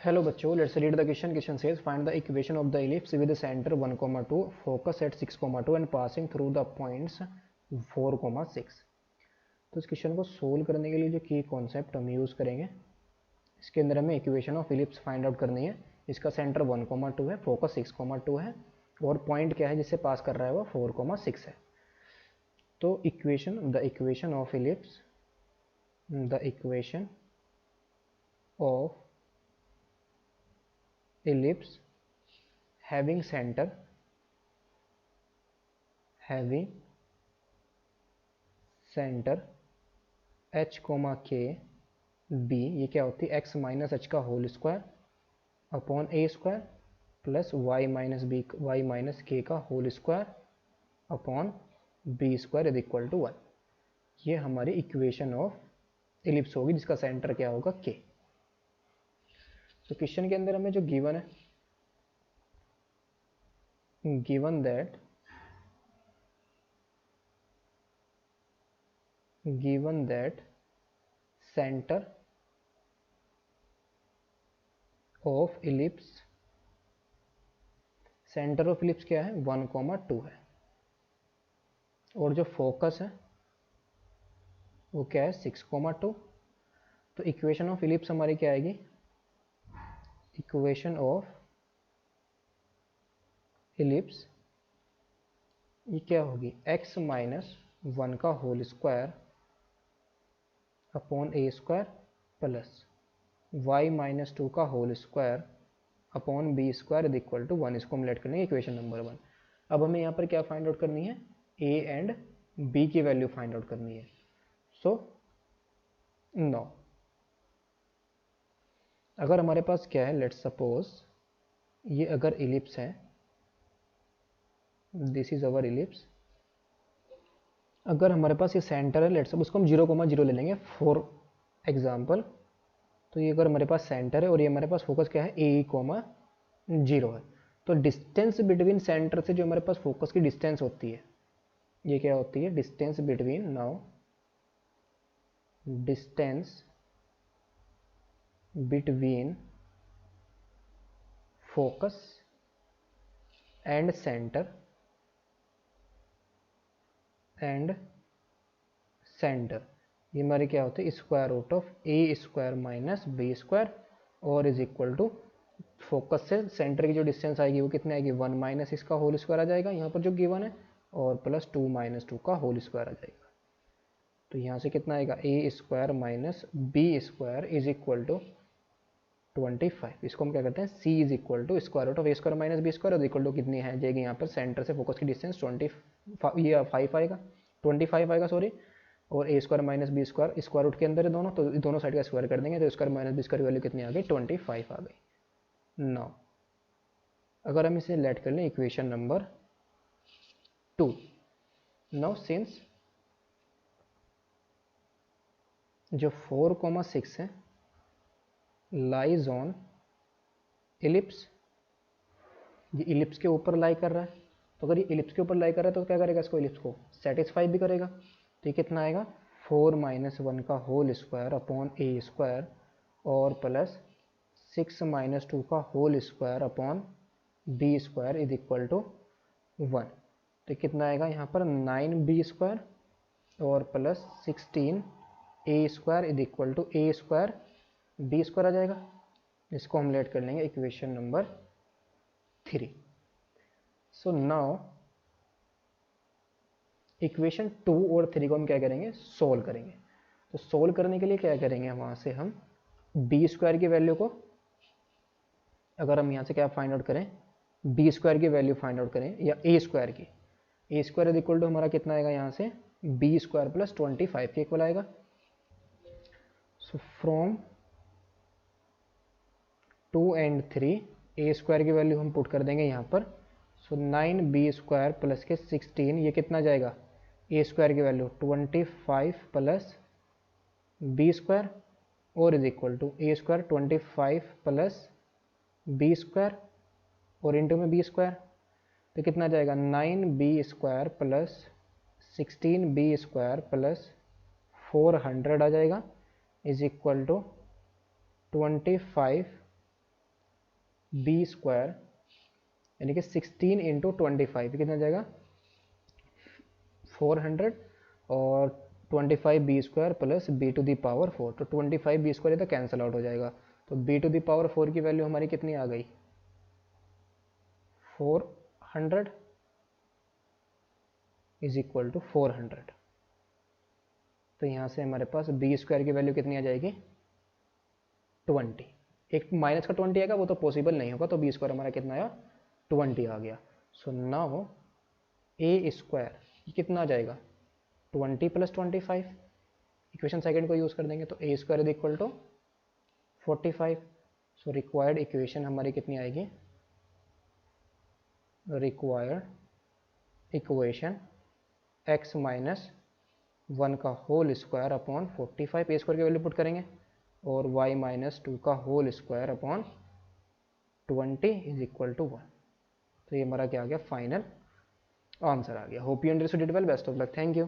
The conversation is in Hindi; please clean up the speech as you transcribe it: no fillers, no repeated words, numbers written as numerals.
Hello बच्चों, let's read the question. Question says find the equation of the ellipse with the center 1, 2, focus at 6, 2 and passing through the points 4, 6. तो इस क्वेश्चन को सोल्व करने के लिए जो की कॉन्सेप्ट हम यूज़ करेंगे, इसके अंदर हमें equation of ellipse find out करनी है. इसका सेंटर 1, 2 है, फोकस 6, 2 है और पॉइंट क्या है जिससे पास कर रहा है वो 4, 6 है. तो the equation of ellipse ellipse having center h, k, b, ये क्या होती है x माइनस एच का होल स्क्वायर अपॉन ए square plus y minus k का whole square upon B square is equal to 1. ये हमारी इक्वेशन ऑफ इलिप्स होगी जिसका सेंटर क्या होगा k. तो क्वेश्चन के अंदर हमें जो गिवन है, given that centre of ellipse क्या है 1, 2 है और जो फोकस है वो क्या है 6, 2. तो इक्वेशन ऑफ इलिप्स हमारी क्या आएगी, इक्वेशन ऑफ इलिप्स ये क्या होगी x माइनस 1 का होल स्क्वायर अपॉन ए स्क्वायर प्लस वाई माइनस 2 का whole square upon B square is equal to 1. इसको हम लेट करने इक्वेशन नंबर 1. अब हमें यहाँ पर क्या फाइंड आउट करनी है, a एंड b की वैल्यू फाइंड आउट करनी है. सो नो अगर हमारे पास क्या है, लेट्स सपोज ये अगर इलिप्स है, दिस इज अवर इलिप्स. अगर हमारे पास ये सेंटर है, लेट्स सपोज उसको हम 0, 0 ले लेंगे फॉर एग्जांपल. तो ये अगर हमारे पास सेंटर है और ये हमारे पास फोकस क्या है a, 0 है. तो डिस्टेंस बिटवीन सेंटर से जो हमारे पास फोकस की डिस्टेंस होती है ये क्या होती है, distance between focus and centre ये हमारी क्या होती है square root of A square minus B square और इज इक्वल टू फोकस से सेंटर की जो डिस्टेंस आएगी वो कितनी आएगी 1 माइनस इसका होल स्क्वायर आ जाएगा यहाँ पर जो गिवन है और प्लस 2 माइनस 2 का होल स्क्वायर आ जाएगा. तो यहाँ से कितना आएगा A square minus B square is equal to 25. इसको हम क्या करते हैं c is equal to square root of A square minus B square is equal to कितनी है जाएगी यहाँ पर सेंटर से फोकस की डिस्टेंस 25 आएगा सॉरी, और A square minus B square square root के अंदर है दोनों, तो दोनों साइड का स्क्वायर कर देंगे तो square minus B square value कितनी आ गई 25 आ गई. नाउ अगर हम इसे लेट कर लें इक्वेशन नंबर 2. नाउ सिंस जो 4, 6 है लाइज ऑन इलिप्स, ये इलिप्स के ऊपर लाई कर रहा है. तो अगर ये इलिप्स के ऊपर लाई कर रहा है तो क्या करेगा, इसको इलिप्स को सेटिस्फाई भी करेगा. तो ये कितना आएगा 4 माइनस 1 का होल स्क्वायर अपॉन ए स्क्वायर और प्लस 6 माइनस 2 का whole square upon B square is equal to 1. तो कितना आएगा यहाँ पर 9b स्क्वायर और plus 16 A square is equal to A square B square आ जाएगा. इसको हम लेट कर लेंगे equation number 3. So now equation 2 और 3 को हम क्या करेंगे, सोल्व करेंगे. तो सोल्व करने के लिए क्या करेंगे, वहाँ से हम बी स्क्वायर की वैल्यू को, अगर हम यहाँ से क्या फाइंड आउट करें, बी स्क्वायर की वैल्यू फाइंड आउट करें या ए स्क्वायर की, ए स्क्वायर इज इक्वल टू हमारा कितना आएगा यहाँ से बी स्क्वायर प्लस 25 के इक्वल आएगा. So from 2 and 3 A square की वैल्यू हम पुट कर देंगे यहाँ पर. सो 9b स्क्वायर प्लस के 16, ये कितना जाएगा ए स्क्वायर की वैल्यू 25 प्लस बी स्क्वायर और is equal to A square 25 plus b square और इंटू में बी स्क्वायर. तो कितना जाएगा 9b square plus 16b square plus 400 आ जाएगा is equal to 25 b square यानी कि 16 इंटू 25 कितना जाएगा 400 और 25 b square plus b to the power 4, तो 25 बी स्क्वायर तो कैंसिल आउट हो जाएगा, तो बी टू दी पावर 4 की वैल्यू हमारी कितनी आ गई 400 इज इक्वल टू 400। तो यहाँ से हमारे पास बी स्क्वायर की वैल्यू कितनी आ जाएगी 20। एक माइनस का 20 आएगा वो तो पॉसिबल नहीं होगा, तो बी स्क्वायर हमारा कितना आया 20 आ गया। सो नाउ ए स्क्वायर कितना आ जाएगा 20 प्लस 25, इक्वेशन सेकंड को यूज़ कर देंगे तो A square is equal to 45। So required equation हमारी कितनी आएगी, रिक्वायर्ड इक्वेशन x माइनस 1 का whole square upon 45 A square की वैल्यू पुट करेंगे और y माइनस 2 का whole square upon 20 is equal to 1। तो ये हमारा क्या आ गया फाइनल आंसर आ गया। Hope you understood it well, best of luck, thank you.